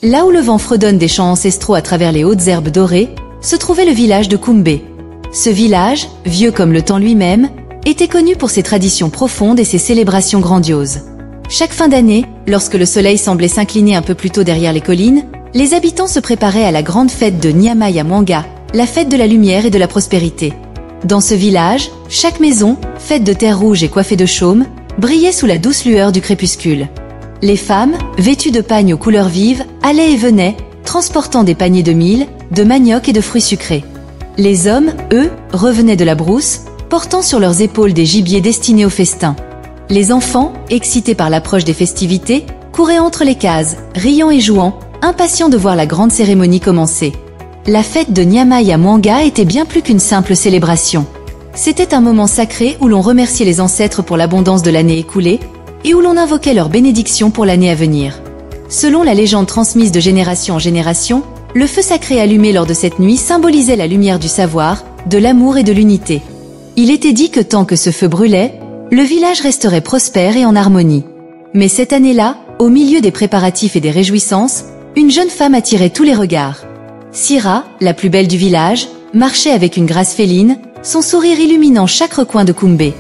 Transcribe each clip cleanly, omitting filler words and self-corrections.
Là où le vent fredonne des chants ancestraux à travers les hautes herbes dorées, se trouvait le village de Kumbé. Ce village, vieux comme le temps lui-même, était connu pour ses traditions profondes et ses célébrations grandioses. Chaque fin d'année, lorsque le soleil semblait s'incliner un peu plus tôt derrière les collines, les habitants se préparaient à la grande fête de Nyamaya Mwanga, la fête de la lumière et de la prospérité. Dans ce village, chaque maison, faite de terre rouge et coiffée de chaume, brillait sous la douce lueur du crépuscule. Les femmes, vêtues de pagnes aux couleurs vives, allaient et venaient, transportant des paniers de mil, de manioc et de fruits sucrés. Les hommes, eux, revenaient de la brousse, portant sur leurs épaules des gibiers destinés au festin. Les enfants, excités par l'approche des festivités, couraient entre les cases, riant et jouant, impatients de voir la grande cérémonie commencer. La fête de Nyamaya Mwanga était bien plus qu'une simple célébration. C'était un moment sacré où l'on remerciait les ancêtres pour l'abondance de l'année écoulée et où l'on invoquait leur bénédiction pour l'année à venir. Selon la légende transmise de génération en génération, le feu sacré allumé lors de cette nuit symbolisait la lumière du savoir, de l'amour et de l'unité. Il était dit que tant que ce feu brûlait, le village resterait prospère et en harmonie. Mais cette année-là, au milieu des préparatifs et des réjouissances, une jeune femme attirait tous les regards. Sira, la plus belle du village, marchait avec une grâce féline, son sourire illuminant chaque recoin de Kumbé.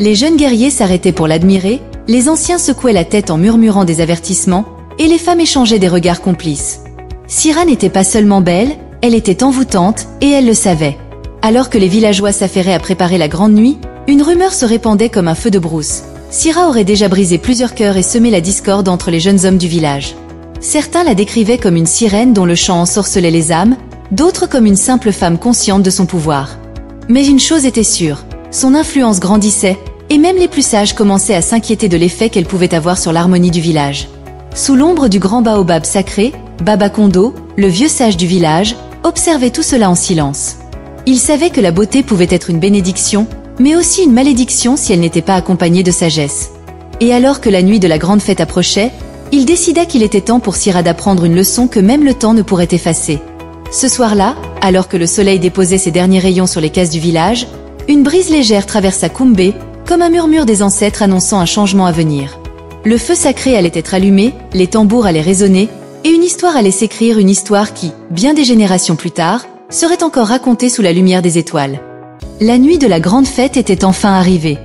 Les jeunes guerriers s'arrêtaient pour l'admirer, les anciens secouaient la tête en murmurant des avertissements, et les femmes échangeaient des regards complices. Sira n'était pas seulement belle, elle était envoûtante, et elle le savait. Alors que les villageois s'affairaient à préparer la grande nuit, une rumeur se répandait comme un feu de brousse. Sira aurait déjà brisé plusieurs cœurs et semé la discorde entre les jeunes hommes du village. Certains la décrivaient comme une sirène dont le chant ensorcelait les âmes, d'autres comme une simple femme consciente de son pouvoir. Mais une chose était sûre, son influence grandissait, et même les plus sages commençaient à s'inquiéter de l'effet qu'elle pouvait avoir sur l'harmonie du village. Sous l'ombre du grand baobab sacré, Baba Kondo, le vieux sage du village, observait tout cela en silence. Il savait que la beauté pouvait être une bénédiction, mais aussi une malédiction si elle n'était pas accompagnée de sagesse. Et alors que la nuit de la grande fête approchait, il décida qu'il était temps pour Sira d'apprendre une leçon que même le temps ne pourrait effacer. Ce soir-là, alors que le soleil déposait ses derniers rayons sur les cases du village, une brise légère traversa Kumbé, comme un murmure des ancêtres annonçant un changement à venir. Le feu sacré allait être allumé, les tambours allaient résonner, et une histoire allait s'écrire, une histoire qui, bien des générations plus tard, serait encore racontée sous la lumière des étoiles. La nuit de la grande fête était enfin arrivée.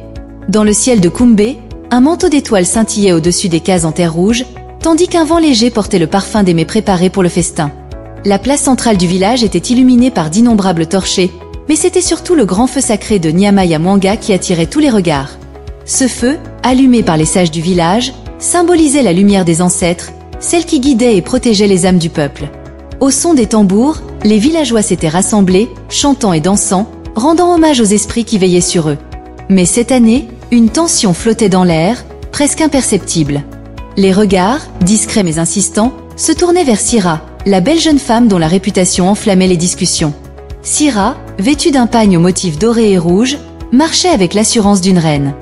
Dans le ciel de Kumbé, un manteau d'étoiles scintillait au-dessus des cases en terre rouge, tandis qu'un vent léger portait le parfum des mets préparés pour le festin. La place centrale du village était illuminée par d'innombrables torchers, mais c'était surtout le grand feu sacré de Nyamaya Mwanga qui attirait tous les regards. Ce feu, allumé par les sages du village, symbolisait la lumière des ancêtres, celle qui guidait et protégeait les âmes du peuple. Au son des tambours, les villageois s'étaient rassemblés, chantant et dansant, rendant hommage aux esprits qui veillaient sur eux. Mais cette année, une tension flottait dans l'air, presque imperceptible. Les regards, discrets mais insistants, se tournaient vers Sira, la belle jeune femme dont la réputation enflammait les discussions. Sira, vêtue d'un pagne aux motifs dorés et rouges, marchait avec l'assurance d'une reine.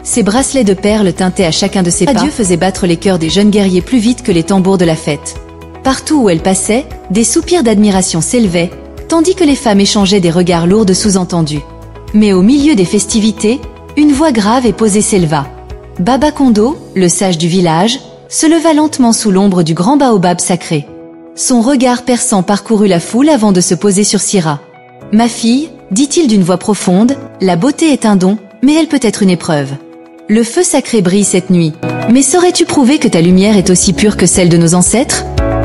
Ses bracelets de perles teintés à chacun de ses pas faisaient battre les cœurs des jeunes guerriers plus vite que les tambours de la fête. Partout où elle passait, des soupirs d'admiration s'élevaient, tandis que les femmes échangeaient des regards lourds de sous-entendus. Mais au milieu des festivités, une voix grave et posée s'éleva. Baba Kondo, le sage du village, se leva lentement sous l'ombre du grand baobab sacré. Son regard perçant parcourut la foule avant de se poser sur Sira. « Ma fille, dit-il d'une voix profonde, la beauté est un don, mais elle peut être une épreuve. Le feu sacré brille cette nuit, mais saurais-tu prouver que ta lumière est aussi pure que celle de nos ancêtres ?»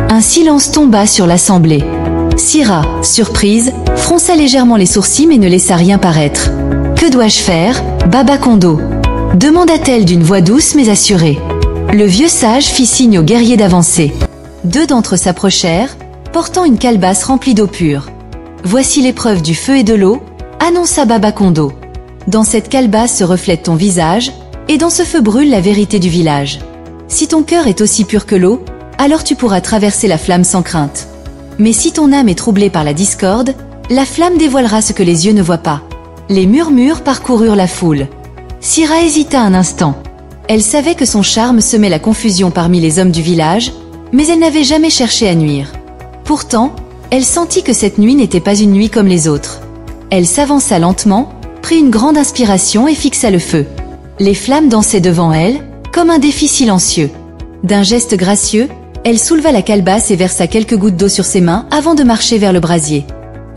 Un silence tomba sur l'assemblée. Sira, surprise, fronça légèrement les sourcils mais ne laissa rien paraître. « Que dois-je faire, Baba Kondo ?» demanda-t-elle d'une voix douce mais assurée. Le vieux sage fit signe aux guerriers d'avancer. Deux d'entre eux s'approchèrent, portant une calebasse remplie d'eau pure. « Voici l'épreuve du feu et de l'eau », annonça Baba Kondo. « Dans cette calebasse se reflète ton visage, et dans ce feu brûle la vérité du village. Si ton cœur est aussi pur que l'eau, alors tu pourras traverser la flamme sans crainte. Mais si ton âme est troublée par la discorde, la flamme dévoilera ce que les yeux ne voient pas. » Les murmures parcoururent la foule. Sira hésita un instant. Elle savait que son charme semait la confusion parmi les hommes du village, mais elle n'avait jamais cherché à nuire. Pourtant, elle sentit que cette nuit n'était pas une nuit comme les autres. Elle s'avança lentement, prit une grande inspiration et fixa le feu. Les flammes dansaient devant elle, comme un défi silencieux. D'un geste gracieux, Elle souleva la calebasse et versa quelques gouttes d'eau sur ses mains avant de marcher vers le brasier.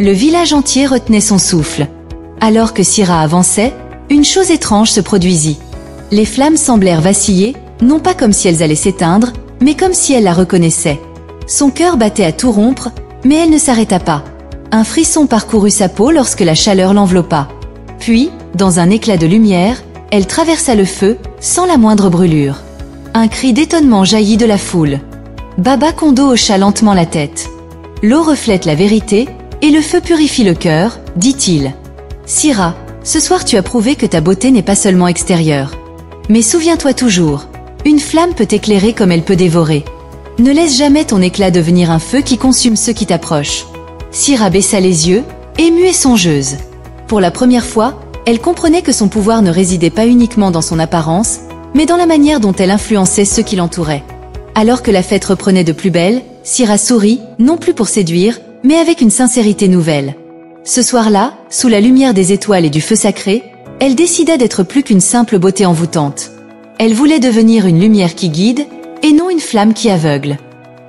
Le village entier retenait son souffle. Alors que Syrah avançait, une chose étrange se produisit. Les flammes semblèrent vaciller, non pas comme si elles allaient s'éteindre, mais comme si elle la reconnaissait. Son cœur battait à tout rompre, mais elle ne s'arrêta pas. Un frisson parcourut sa peau lorsque la chaleur l'enveloppa. Puis, dans un éclat de lumière, elle traversa le feu, sans la moindre brûlure. Un cri d'étonnement jaillit de la foule. Baba Kondo hocha lentement la tête. L'eau reflète la vérité, et le feu purifie le cœur, dit-il. Syrah, ce soir tu as prouvé que ta beauté n'est pas seulement extérieure. Mais souviens-toi toujours, une flamme peut éclairer comme elle peut dévorer. Ne laisse jamais ton éclat devenir un feu qui consume ceux qui t'approchent. Syrah baissa les yeux, émue et songeuse. Pour la première fois, elle comprenait que son pouvoir ne résidait pas uniquement dans son apparence, mais dans la manière dont elle influençait ceux qui l'entouraient. Alors que la fête reprenait de plus belle, Syrah sourit, non plus pour séduire, mais avec une sincérité nouvelle. Ce soir-là, sous la lumière des étoiles et du feu sacré, elle décida d'être plus qu'une simple beauté envoûtante. Elle voulait devenir une lumière qui guide, et non une flamme qui aveugle.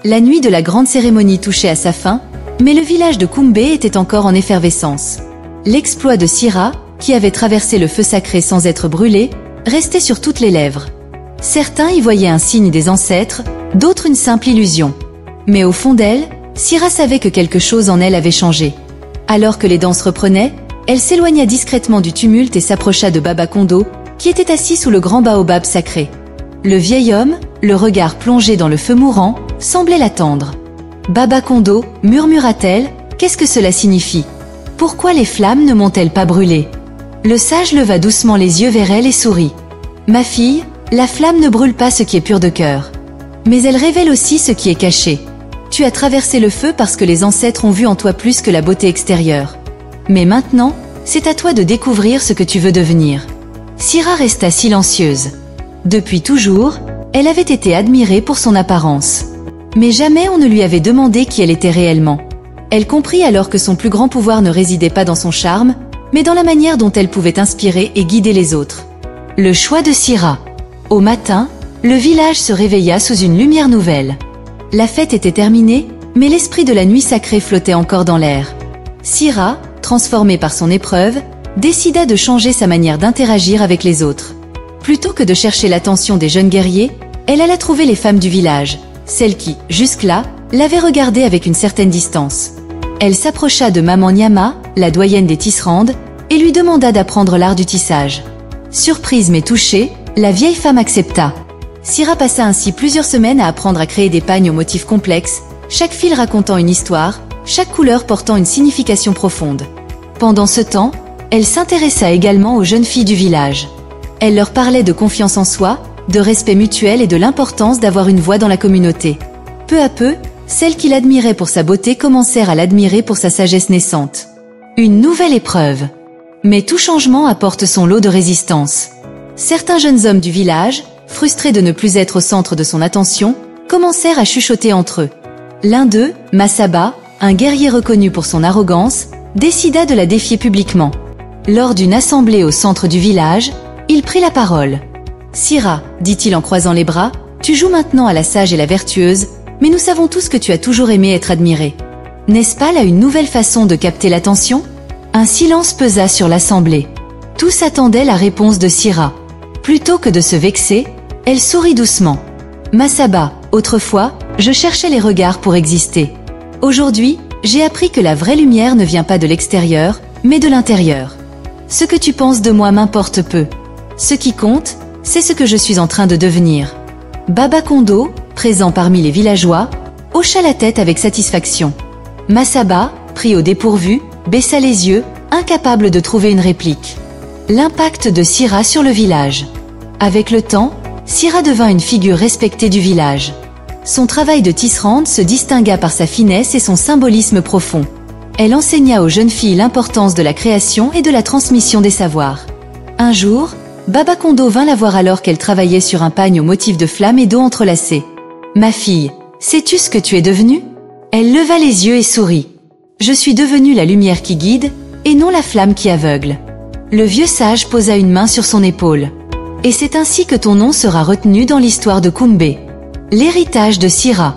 La nuit de la grande cérémonie touchait à sa fin, mais le village de Kumbe était encore en effervescence. L'exploit de Syrah, qui avait traversé le feu sacré sans être brûlé, restait sur toutes les lèvres. Certains y voyaient un signe des ancêtres, d'autres une simple illusion. Mais au fond d'elle, Syrah savait que quelque chose en elle avait changé. Alors que les danses reprenaient, elle s'éloigna discrètement du tumulte et s'approcha de Baba Kondo, qui était assis sous le grand baobab sacré. Le vieil homme, le regard plongé dans le feu mourant, semblait l'attendre. « Baba Kondo, murmura-t-elle, qu'est-ce que cela signifie? Pourquoi les flammes ne m'ont-elles pas brûlé ?» Le sage leva doucement les yeux vers elle et sourit. « Ma fille, la flamme ne brûle pas ce qui est pur de cœur. Mais elle révèle aussi ce qui est caché. Tu as traversé le feu parce que les ancêtres ont vu en toi plus que la beauté extérieure. Mais maintenant, c'est à toi de découvrir ce que tu veux devenir. » Syrah resta silencieuse. Depuis toujours, elle avait été admirée pour son apparence. Mais jamais on ne lui avait demandé qui elle était réellement. Elle comprit alors que son plus grand pouvoir ne résidait pas dans son charme, mais dans la manière dont elle pouvait inspirer et guider les autres. Le choix de Syrah. Au matin, le village se réveilla sous une lumière nouvelle. La fête était terminée, mais l'esprit de la nuit sacrée flottait encore dans l'air. Syrah, transformée par son épreuve, décida de changer sa manière d'interagir avec les autres. Plutôt que de chercher l'attention des jeunes guerriers, elle alla trouver les femmes du village, celles qui, jusque-là, l'avaient regardée avec une certaine distance. Elle s'approcha de Maman Nyama, la doyenne des tisserandes, et lui demanda d'apprendre l'art du tissage. Surprise mais touchée, la vieille femme accepta. Syrah passa ainsi plusieurs semaines à apprendre à créer des pagnes aux motifs complexes, chaque fil racontant une histoire, chaque couleur portant une signification profonde. Pendant ce temps, elle s'intéressa également aux jeunes filles du village. Elle leur parlait de confiance en soi, de respect mutuel et de l'importance d'avoir une voix dans la communauté. Peu à peu, celles qui l'admiraient pour sa beauté commencèrent à l'admirer pour sa sagesse naissante. Une nouvelle épreuve. Mais tout changement apporte son lot de résistance. Certains jeunes hommes du village, frustrés de ne plus être au centre de son attention, commencèrent à chuchoter entre eux. L'un d'eux, Masaba, un guerrier reconnu pour son arrogance, décida de la défier publiquement. Lors d'une assemblée au centre du village, il prit la parole. « Syrah, dit-il en croisant les bras, tu joues maintenant à la sage et la vertueuse, mais nous savons tous que tu as toujours aimé être admirée. N'est-ce pas là une nouvelle façon de capter l'attention ?» Un silence pesa sur l'assemblée. Tous attendaient la réponse de Syrah. Plutôt que de se vexer, elle sourit doucement. « Masaba, autrefois, je cherchais les regards pour exister. Aujourd'hui, j'ai appris que la vraie lumière ne vient pas de l'extérieur, mais de l'intérieur. Ce que tu penses de moi m'importe peu. Ce qui compte, c'est ce que je suis en train de devenir. » Baba Kondo, présent parmi les villageois, hocha la tête avec satisfaction. Masaba, pris au dépourvu, baissa les yeux, incapable de trouver une réplique. L'impact de Syrah sur le village. Avec le temps, Syrah devint une figure respectée du village. Son travail de tisserande se distingua par sa finesse et son symbolisme profond. Elle enseigna aux jeunes filles l'importance de la création et de la transmission des savoirs. Un jour, Baba Kondo vint la voir alors qu'elle travaillait sur un pagne au motif de flammes et d'eau entrelacées. « Ma fille, sais-tu ce que tu es devenue ?» Elle leva les yeux et sourit. « Je suis devenue la lumière qui guide, et non la flamme qui aveugle. » Le vieux sage posa une main sur son épaule. « Et c'est ainsi que ton nom sera retenu dans l'histoire de Kumbe. » L'héritage de Syrah.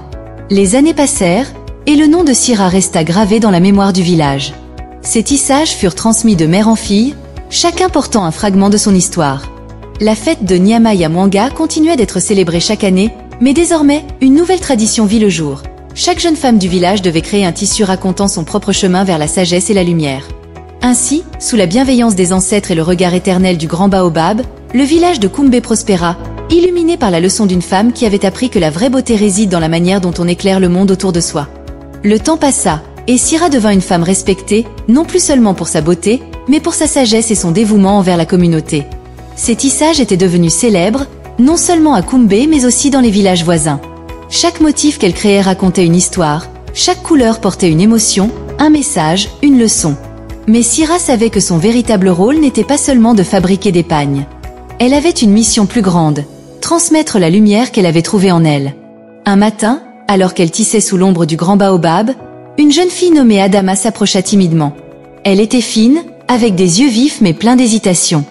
Les années passèrent, et le nom de Sira resta gravé dans la mémoire du village. Ces tissages furent transmis de mère en fille, chacun portant un fragment de son histoire. La fête de Nyamaya Mwanga continuait d'être célébrée chaque année, mais désormais, une nouvelle tradition vit le jour. Chaque jeune femme du village devait créer un tissu racontant son propre chemin vers la sagesse et la lumière. Ainsi, sous la bienveillance des ancêtres et le regard éternel du grand baobab, le village de Kumbé prospéra, illuminé par la leçon d'une femme qui avait appris que la vraie beauté réside dans la manière dont on éclaire le monde autour de soi. Le temps passa, et Sira devint une femme respectée, non plus seulement pour sa beauté, mais pour sa sagesse et son dévouement envers la communauté. Ses tissages étaient devenus célèbres, non seulement à Kumbé mais aussi dans les villages voisins. Chaque motif qu'elle créait racontait une histoire, chaque couleur portait une émotion, un message, une leçon. Mais Sira savait que son véritable rôle n'était pas seulement de fabriquer des pagnes. Elle avait une mission plus grande, transmettre la lumière qu'elle avait trouvée en elle. Un matin, alors qu'elle tissait sous l'ombre du grand baobab, une jeune fille nommée Adama s'approcha timidement. Elle était fine, avec des yeux vifs mais pleins d'hésitation.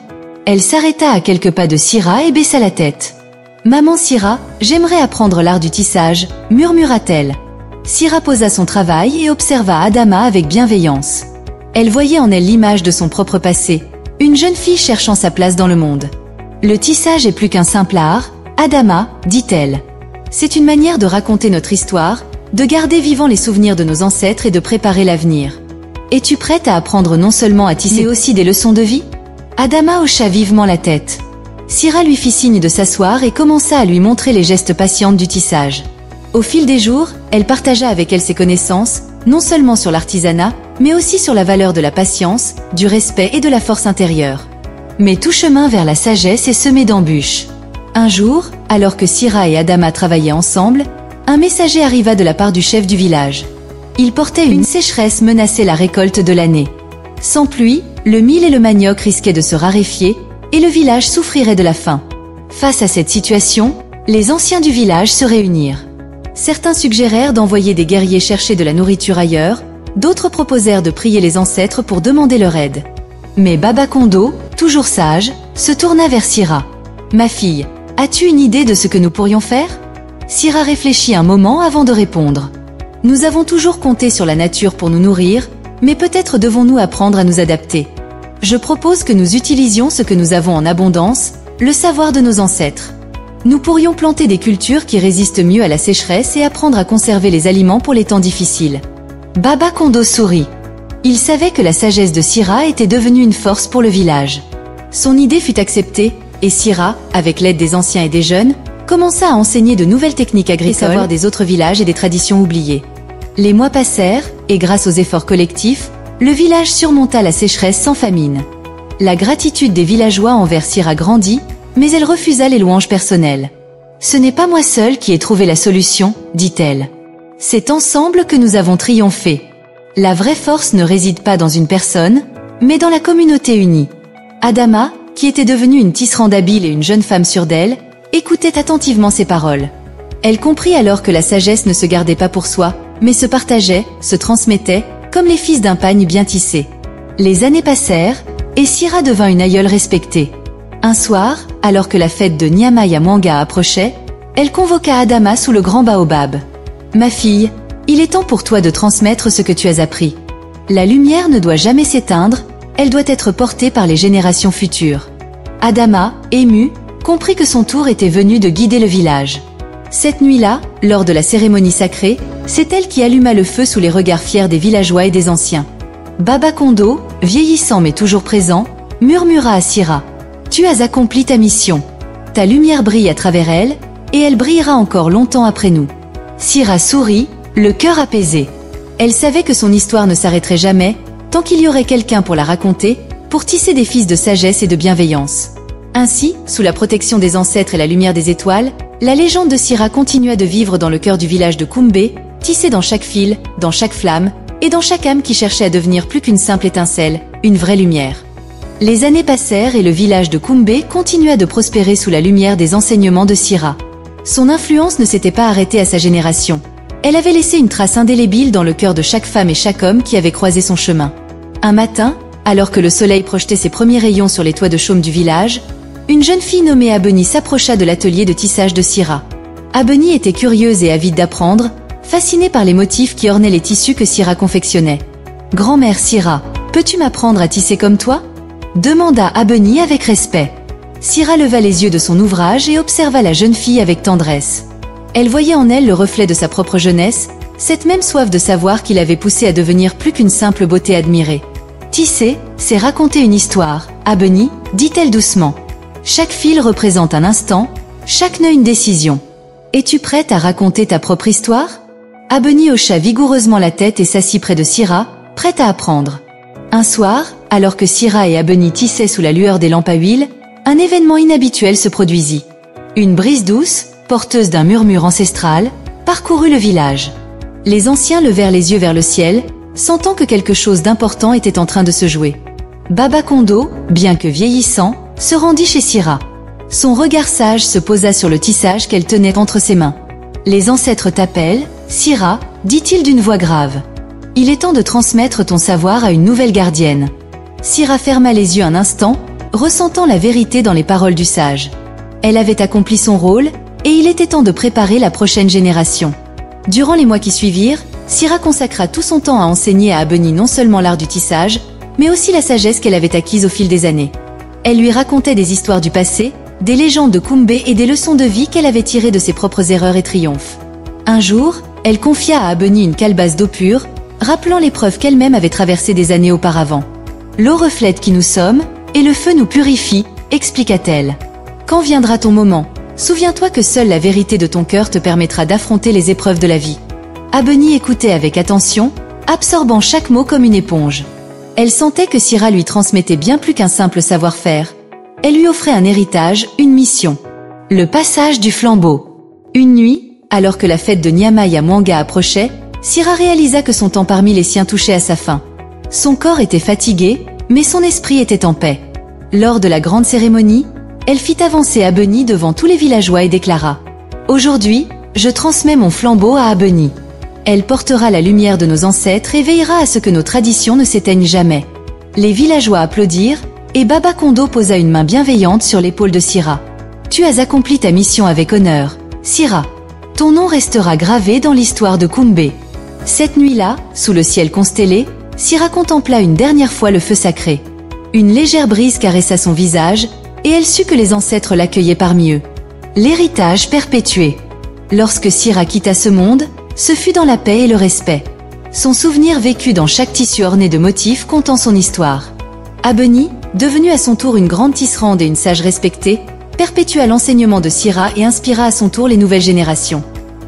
Elle s'arrêta à quelques pas de Sira et baissa la tête. « Maman Sira, j'aimerais apprendre l'art du tissage », murmura-t-elle. Sira posa son travail et observa Adama avec bienveillance. Elle voyait en elle l'image de son propre passé, une jeune fille cherchant sa place dans le monde. « Le tissage est plus qu'un simple art, Adama, dit-elle. C'est une manière de raconter notre histoire, de garder vivants les souvenirs de nos ancêtres et de préparer l'avenir. Es-tu prête à apprendre non seulement à tisser mais aussi des leçons de vie ?» Adama hocha vivement la tête. Sira lui fit signe de s'asseoir et commença à lui montrer les gestes patients du tissage. Au fil des jours, elle partagea avec elle ses connaissances, non seulement sur l'artisanat, mais aussi sur la valeur de la patience, du respect et de la force intérieure. Mais tout chemin vers la sagesse est semé d'embûches. Un jour, alors que Sira et Adama travaillaient ensemble, un messager arriva de la part du chef du village. Il portait une sécheresse menaçait la récolte de l'année. Sans pluie, le mil et le manioc risquaient de se raréfier, et le village souffrirait de la faim. Face à cette situation, les anciens du village se réunirent. Certains suggérèrent d'envoyer des guerriers chercher de la nourriture ailleurs, d'autres proposèrent de prier les ancêtres pour demander leur aide. Mais Baba Kondo, toujours sage, se tourna vers Sira. « Ma fille, as-tu une idée de ce que nous pourrions faire ?» Sira réfléchit un moment avant de répondre. « Nous avons toujours compté sur la nature pour nous nourrir, mais peut-être devons-nous apprendre à nous adapter. Je propose que nous utilisions ce que nous avons en abondance, le savoir de nos ancêtres. Nous pourrions planter des cultures qui résistent mieux à la sécheresse et apprendre à conserver les aliments pour les temps difficiles. » Baba Kondo sourit. Il savait que la sagesse de Sira était devenue une force pour le village. Son idée fut acceptée, et Sira, avec l'aide des anciens et des jeunes, commença à enseigner de nouvelles techniques agricoles, savoir des autres villages et des traditions oubliées. Les mois passèrent, et grâce aux efforts collectifs, le village surmonta la sécheresse sans famine. La gratitude des villageois envers Sira grandit, mais elle refusa les louanges personnelles. « Ce n'est pas moi seule qui ai trouvé la solution, dit-elle. C'est ensemble que nous avons triomphé. La vraie force ne réside pas dans une personne, mais dans la communauté unie. » Adama, qui était devenue une tisserande habile et une jeune femme sûre d'elle, écoutait attentivement ses paroles. Elle comprit alors que la sagesse ne se gardait pas pour soi, mais se partageait, se transmettait, comme les fils d'un pagne bien tissé. Les années passèrent, et Sira devint une aïeule respectée. Un soir, alors que la fête de Nyamaya Mwanga approchait, elle convoqua Adama sous le grand baobab. « Ma fille, il est temps pour toi de transmettre ce que tu as appris. La lumière ne doit jamais s'éteindre, elle doit être portée par les générations futures. » Adama, émue, comprit que son tour était venu de guider le village. Cette nuit-là, lors de la cérémonie sacrée, c'est elle qui alluma le feu sous les regards fiers des villageois et des anciens. Baba Kondo, vieillissant mais toujours présent, murmura à Sira. « Tu as accompli ta mission. Ta lumière brille à travers elle, et elle brillera encore longtemps après nous. » Sira sourit, le cœur apaisé. Elle savait que son histoire ne s'arrêterait jamais, tant qu'il y aurait quelqu'un pour la raconter, pour tisser des fils de sagesse et de bienveillance. Ainsi, sous la protection des ancêtres et la lumière des étoiles, la légende de Sira continua de vivre dans le cœur du village de Kumbé, tissée dans chaque fil, dans chaque flamme, et dans chaque âme qui cherchait à devenir plus qu'une simple étincelle, une vraie lumière. Les années passèrent et le village de Kumbé continua de prospérer sous la lumière des enseignements de Sira. Son influence ne s'était pas arrêtée à sa génération. Elle avait laissé une trace indélébile dans le cœur de chaque femme et chaque homme qui avait croisé son chemin. Un matin, alors que le soleil projetait ses premiers rayons sur les toits de chaume du village, une jeune fille nommée Abeni s'approcha de l'atelier de tissage de Sira. Abeni était curieuse et avide d'apprendre, fascinée par les motifs qui ornaient les tissus que Sira confectionnait. « Grand-mère Sira, peux-tu m'apprendre à tisser comme toi ?» demanda Abeni avec respect. Sira leva les yeux de son ouvrage et observa la jeune fille avec tendresse. Elle voyait en elle le reflet de sa propre jeunesse, cette même soif de savoir qui l'avait poussée à devenir plus qu'une simple beauté admirée. « Tisser, c'est raconter une histoire, Abeni, dit-elle doucement. Chaque fil représente un instant, chaque nœud une décision. Es-tu prête à raconter ta propre histoire ?» Abeni hocha vigoureusement la tête et s'assit près de Sira, prête à apprendre. Un soir, alors que Sira et Abeni tissaient sous la lueur des lampes à huile, un événement inhabituel se produisit. Une brise douce, porteuse d'un murmure ancestral, parcourut le village. Les anciens levèrent les yeux vers le ciel, sentant que quelque chose d'important était en train de se jouer. Baba Kondo, bien que vieillissant, se rendit chez Sira. Son regard sage se posa sur le tissage qu'elle tenait entre ses mains. « Les ancêtres t'appellent, Sira, dit-il d'une voix grave. Il est temps de transmettre ton savoir à une nouvelle gardienne. » Sira ferma les yeux un instant, ressentant la vérité dans les paroles du sage. Elle avait accompli son rôle, et il était temps de préparer la prochaine génération. Durant les mois qui suivirent, Sira consacra tout son temps à enseigner à Abeni non seulement l'art du tissage, mais aussi la sagesse qu'elle avait acquise au fil des années. Elle lui racontait des histoires du passé, des légendes de Kumbé et des leçons de vie qu'elle avait tirées de ses propres erreurs et triomphes. Un jour, elle confia à Abeni une calebasse d'eau pure, rappelant l'épreuve qu'elle-même avait traversée des années auparavant. « L'eau reflète qui nous sommes, et le feu nous purifie, expliqua-t-elle. Quand viendra ton moment, souviens-toi que seule la vérité de ton cœur te permettra d'affronter les épreuves de la vie. » Abeni écoutait avec attention, absorbant chaque mot comme une éponge. Elle sentait que Sira lui transmettait bien plus qu'un simple savoir-faire. Elle lui offrait un héritage, une mission. Le passage du flambeau. Une nuit, alors que la fête de Nyamai à Mwanga approchait, Sira réalisa que son temps parmi les siens touchait à sa fin. Son corps était fatigué, mais son esprit était en paix. Lors de la grande cérémonie, elle fit avancer Abeni devant tous les villageois et déclara « Aujourd'hui, je transmets mon flambeau à Abeni. Elle portera la lumière de nos ancêtres et veillera à ce que nos traditions ne s'éteignent jamais. » Les villageois applaudirent, et Baba Kondo posa une main bienveillante sur l'épaule de Sira. « Tu as accompli ta mission avec honneur, Sira. Ton nom restera gravé dans l'histoire de Kumbé. » Cette nuit-là, sous le ciel constellé, Sira contempla une dernière fois le feu sacré. Une légère brise caressa son visage, et elle sut que les ancêtres l'accueillaient parmi eux. L'héritage perpétué. Lorsque Sira quitta ce monde, ce fut dans la paix et le respect. Son souvenir vécut dans chaque tissu orné de motifs contant son histoire. Abeni, devenue à son tour une grande tisserande et une sage respectée, perpétua l'enseignement de Sira et inspira à son tour les nouvelles générations.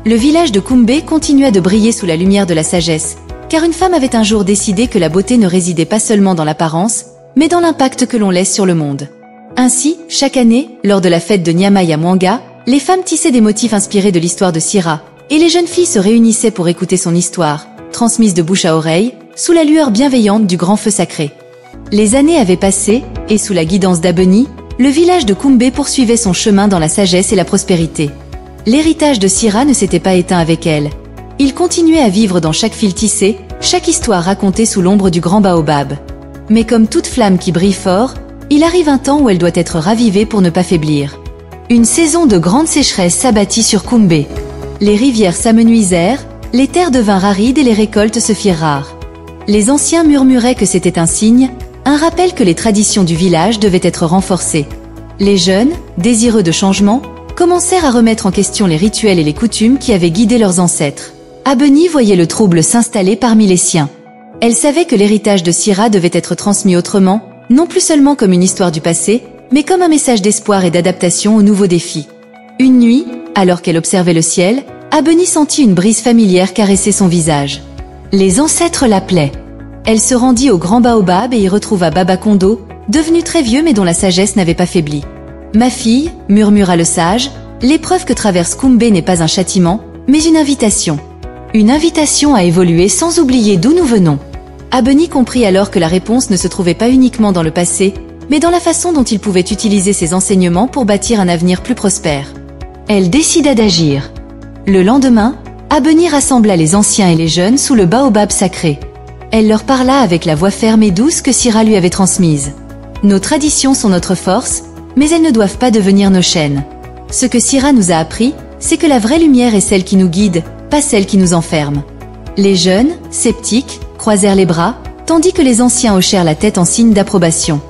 Le village de Kumbé continua de briller sous la lumière de la sagesse, car une femme avait un jour décidé que la beauté ne résidait pas seulement dans l'apparence, mais dans l'impact que l'on laisse sur le monde. Ainsi, chaque année, lors de la fête de Nyamai à Mwanga, les femmes tissaient des motifs inspirés de l'histoire de Sira, et les jeunes filles se réunissaient pour écouter son histoire, transmise de bouche à oreille, sous la lueur bienveillante du grand feu sacré. Les années avaient passé, et sous la guidance d'Abeni, le village de Kumbé poursuivait son chemin dans la sagesse et la prospérité. L'héritage de Sira ne s'était pas éteint avec elle. Il continuait à vivre dans chaque fil tissé, chaque histoire racontée sous l'ombre du grand baobab. Mais comme toute flamme qui brille fort, il arrive un temps où elle doit être ravivée pour ne pas faiblir. Une saison de grande sécheresse s'abattit sur Kumbé. Les rivières s'amenuisèrent, les terres devinrent arides et les récoltes se firent rares. Les anciens murmuraient que c'était un signe, un rappel que les traditions du village devaient être renforcées. Les jeunes, désireux de changement, commencèrent à remettre en question les rituels et les coutumes qui avaient guidé leurs ancêtres. Abeni voyait le trouble s'installer parmi les siens. Elle savait que l'héritage de Sira devait être transmis autrement, non plus seulement comme une histoire du passé, mais comme un message d'espoir et d'adaptation aux nouveaux défis. Une nuit, alors qu'elle observait le ciel, Abeni sentit une brise familière caresser son visage. Les ancêtres l'appelaient. Elle se rendit au grand baobab et y retrouva Baba Kondo, devenu très vieux mais dont la sagesse n'avait pas faibli. « Ma fille, murmura le sage, l'épreuve que traverse Kumbé n'est pas un châtiment, mais une invitation. Une invitation à évoluer sans oublier d'où nous venons. » Abeni comprit alors que la réponse ne se trouvait pas uniquement dans le passé, mais dans la façon dont il pouvait utiliser ses enseignements pour bâtir un avenir plus prospère. Elle décida d'agir. Le lendemain, Abeni rassembla les anciens et les jeunes sous le baobab sacré. Elle leur parla avec la voix ferme et douce que Sira lui avait transmise. « Nos traditions sont notre force, mais elles ne doivent pas devenir nos chaînes. Ce que Sira nous a appris, c'est que la vraie lumière est celle qui nous guide, pas celle qui nous enferme. Les jeunes, sceptiques, croisèrent les bras, tandis que les anciens hochèrent la tête en signe d'approbation.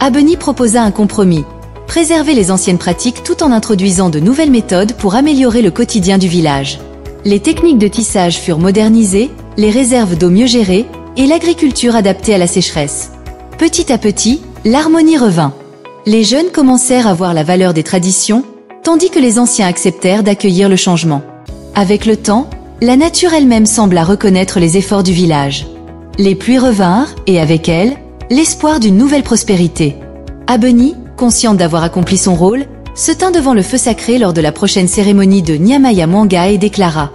Abeni proposa un compromis. Préserver les anciennes pratiques tout en introduisant de nouvelles méthodes pour améliorer le quotidien du village. Les techniques de tissage furent modernisées, les réserves d'eau mieux gérées, et l'agriculture adaptée à la sécheresse. Petit à petit, l'harmonie revint. Les jeunes commencèrent à voir la valeur des traditions, tandis que les anciens acceptèrent d'accueillir le changement. Avec le temps, la nature elle-même sembla reconnaître les efforts du village. Les pluies revinrent, et avec elles, l'espoir d'une nouvelle prospérité. Abeni, consciente d'avoir accompli son rôle, se tint devant le feu sacré lors de la prochaine cérémonie de Nyamaya Mwanga et déclara: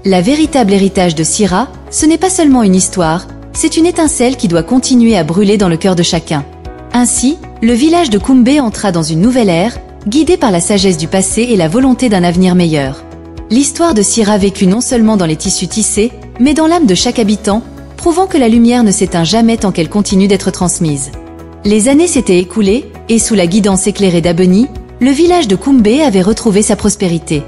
La véritable héritage de Sira, ce n'est pas seulement une histoire, c'est une étincelle qui doit continuer à brûler dans le cœur de chacun. Ainsi, le village de Kumbe entra dans une nouvelle ère, guidé par la sagesse du passé et la volonté d'un avenir meilleur. L'histoire de Sira vécut non seulement dans les tissus tissés, mais dans l'âme de chaque habitant, prouvant que la lumière ne s'éteint jamais tant qu'elle continue d'être transmise. Les années s'étaient écoulées, et sous la guidance éclairée d'Abeni, le village de Kumbe avait retrouvé sa prospérité.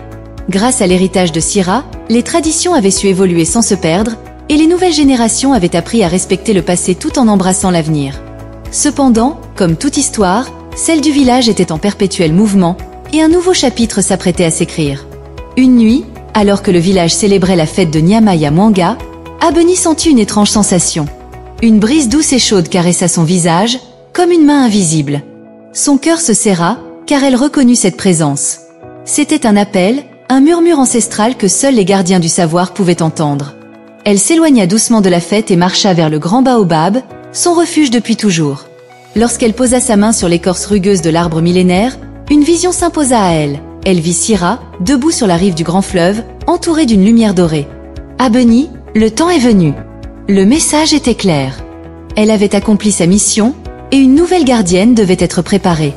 Grâce à l'héritage de Sira, les traditions avaient su évoluer sans se perdre, et les nouvelles générations avaient appris à respecter le passé tout en embrassant l'avenir. Cependant, comme toute histoire, celle du village était en perpétuel mouvement, et un nouveau chapitre s'apprêtait à s'écrire. Une nuit, alors que le village célébrait la fête de Nyamaya Mwanga, Abeni sentit une étrange sensation. Une brise douce et chaude caressa son visage, comme une main invisible. Son cœur se serra, car elle reconnut cette présence. C'était un appel, un murmure ancestral que seuls les gardiens du savoir pouvaient entendre. Elle s'éloigna doucement de la fête et marcha vers le grand baobab, son refuge depuis toujours. Lorsqu'elle posa sa main sur l'écorce rugueuse de l'arbre millénaire, une vision s'imposa à elle. Elle vit Sira, debout sur la rive du grand fleuve, entourée d'une lumière dorée. Abeni, le temps est venu. Le message était clair. Elle avait accompli sa mission, et une nouvelle gardienne devait être préparée.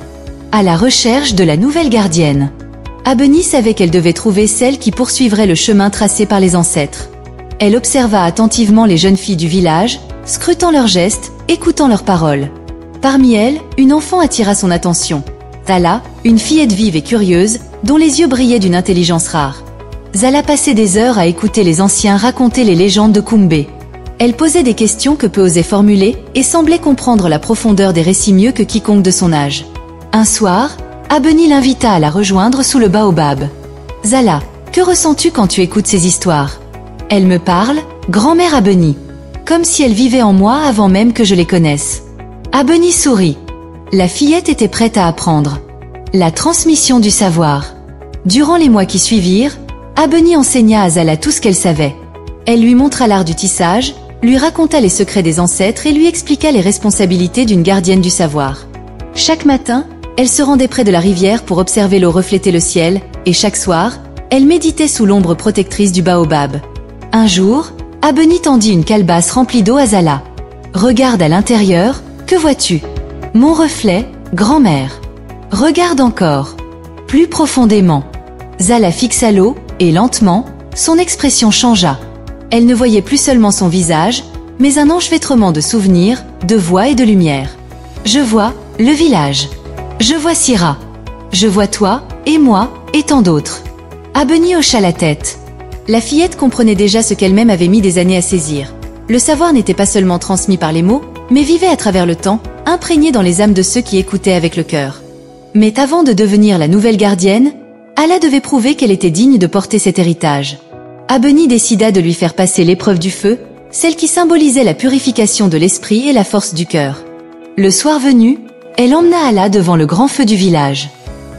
À la recherche de la nouvelle gardienne. Abeni savait qu'elle devait trouver celle qui poursuivrait le chemin tracé par les ancêtres. Elle observa attentivement les jeunes filles du village, scrutant leurs gestes, écoutant leurs paroles. Parmi elles, une enfant attira son attention. Zala, une fillette vive et curieuse, dont les yeux brillaient d'une intelligence rare. Zala passait des heures à écouter les anciens raconter les légendes de Kumbe. Elle posait des questions que peu osait formuler et semblait comprendre la profondeur des récits mieux que quiconque de son âge. Un soir, Abeni l'invita à la rejoindre sous le baobab. « Zala, que ressens-tu quand tu écoutes ces histoires ?» « Elle me parle, grand-mère Abeni. Comme si elle vivait en moi avant même que je les connaisse. » Abeni sourit. La fillette était prête à apprendre. La transmission du savoir. Durant les mois qui suivirent, Abeni enseigna à Zala tout ce qu'elle savait. Elle lui montra l'art du tissage, lui raconta les secrets des ancêtres et lui expliqua les responsabilités d'une gardienne du savoir. Chaque matin, elle se rendait près de la rivière pour observer l'eau refléter le ciel, et chaque soir, elle méditait sous l'ombre protectrice du baobab. Un jour, Abeni tendit une calebasse remplie d'eau à Zala. « Regarde à l'intérieur, que vois-tu ?»« Mon reflet, grand-mère. »« Regarde encore. » Plus profondément. Zala fixa l'eau, et lentement, son expression changea. Elle ne voyait plus seulement son visage, mais un enchevêtrement de souvenirs, de voix et de lumière. « Je vois le village. Je vois Sira. Je vois toi, et moi, et tant d'autres. » Abeni hocha la tête. La fillette comprenait déjà ce qu'elle-même avait mis des années à saisir. Le savoir n'était pas seulement transmis par les mots, mais vivait à travers le temps, imprégné dans les âmes de ceux qui écoutaient avec le cœur. Mais avant de devenir la nouvelle gardienne, Ala devait prouver qu'elle était digne de porter cet héritage. Abeni décida de lui faire passer l'épreuve du feu, celle qui symbolisait la purification de l'esprit et la force du cœur. Le soir venu, elle emmena Ala devant le grand feu du village.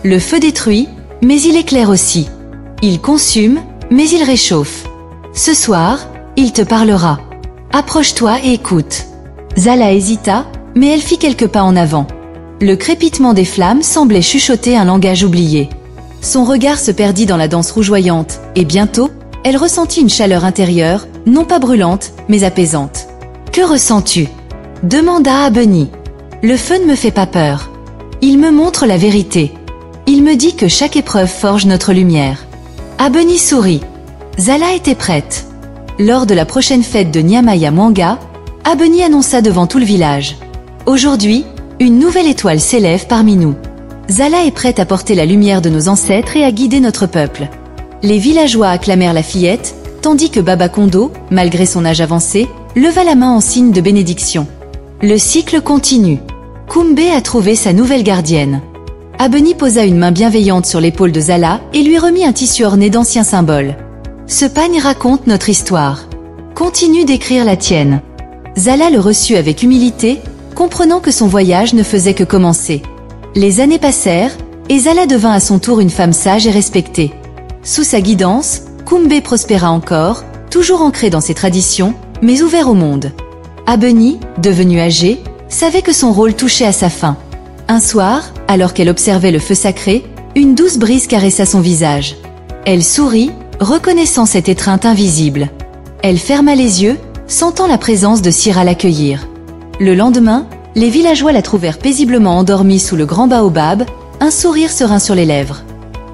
Le feu détruit, mais il éclaire aussi. Il consume, mais il réchauffe. Ce soir, il te parlera. Approche-toi et écoute. Zala hésita, mais elle fit quelques pas en avant. Le crépitement des flammes semblait chuchoter un langage oublié. Son regard se perdit dans la danse rougeoyante, et bientôt, elle ressentit une chaleur intérieure, non pas brûlante, mais apaisante. « Que ressens-tu » demanda Abeni. « Le feu ne me fait pas peur. Il me montre la vérité. Il me dit que chaque épreuve forge notre lumière. » Abeni sourit. Zala était prête. Lors de la prochaine fête de Nyamaya Mwanga, Abeni annonça devant tout le village. « Aujourd'hui, une nouvelle étoile s'élève parmi nous. Zala est prête à porter la lumière de nos ancêtres et à guider notre peuple. » Les villageois acclamèrent la fillette, tandis que Baba Kondo, malgré son âge avancé, leva la main en signe de bénédiction. Le cycle continue. Kumbé a trouvé sa nouvelle gardienne. Abeni posa une main bienveillante sur l'épaule de Zala et lui remit un tissu orné d'anciens symboles. Ce pagne raconte notre histoire. Continue d'écrire la tienne. Zala le reçut avec humilité, comprenant que son voyage ne faisait que commencer. Les années passèrent, et Zala devint à son tour une femme sage et respectée. Sous sa guidance, Kumbé prospéra encore, toujours ancré dans ses traditions, mais ouvert au monde. Abeni, devenue âgée, savait que son rôle touchait à sa fin. Un soir, alors qu'elle observait le feu sacré, une douce brise caressa son visage. Elle sourit, reconnaissant cette étreinte invisible. Elle ferma les yeux, sentant la présence de Sira l'accueillir. Le lendemain, les villageois la trouvèrent paisiblement endormie sous le grand baobab, un sourire serein sur les lèvres.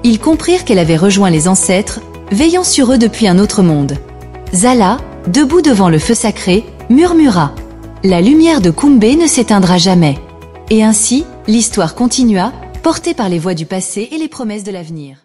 Ils comprirent qu'elle avait rejoint les ancêtres, veillant sur eux depuis un autre monde. Zala, debout devant le feu sacré, murmura « La lumière de Kumbé ne s'éteindra jamais ». Et ainsi, l'histoire continua, portée par les voix du passé et les promesses de l'avenir.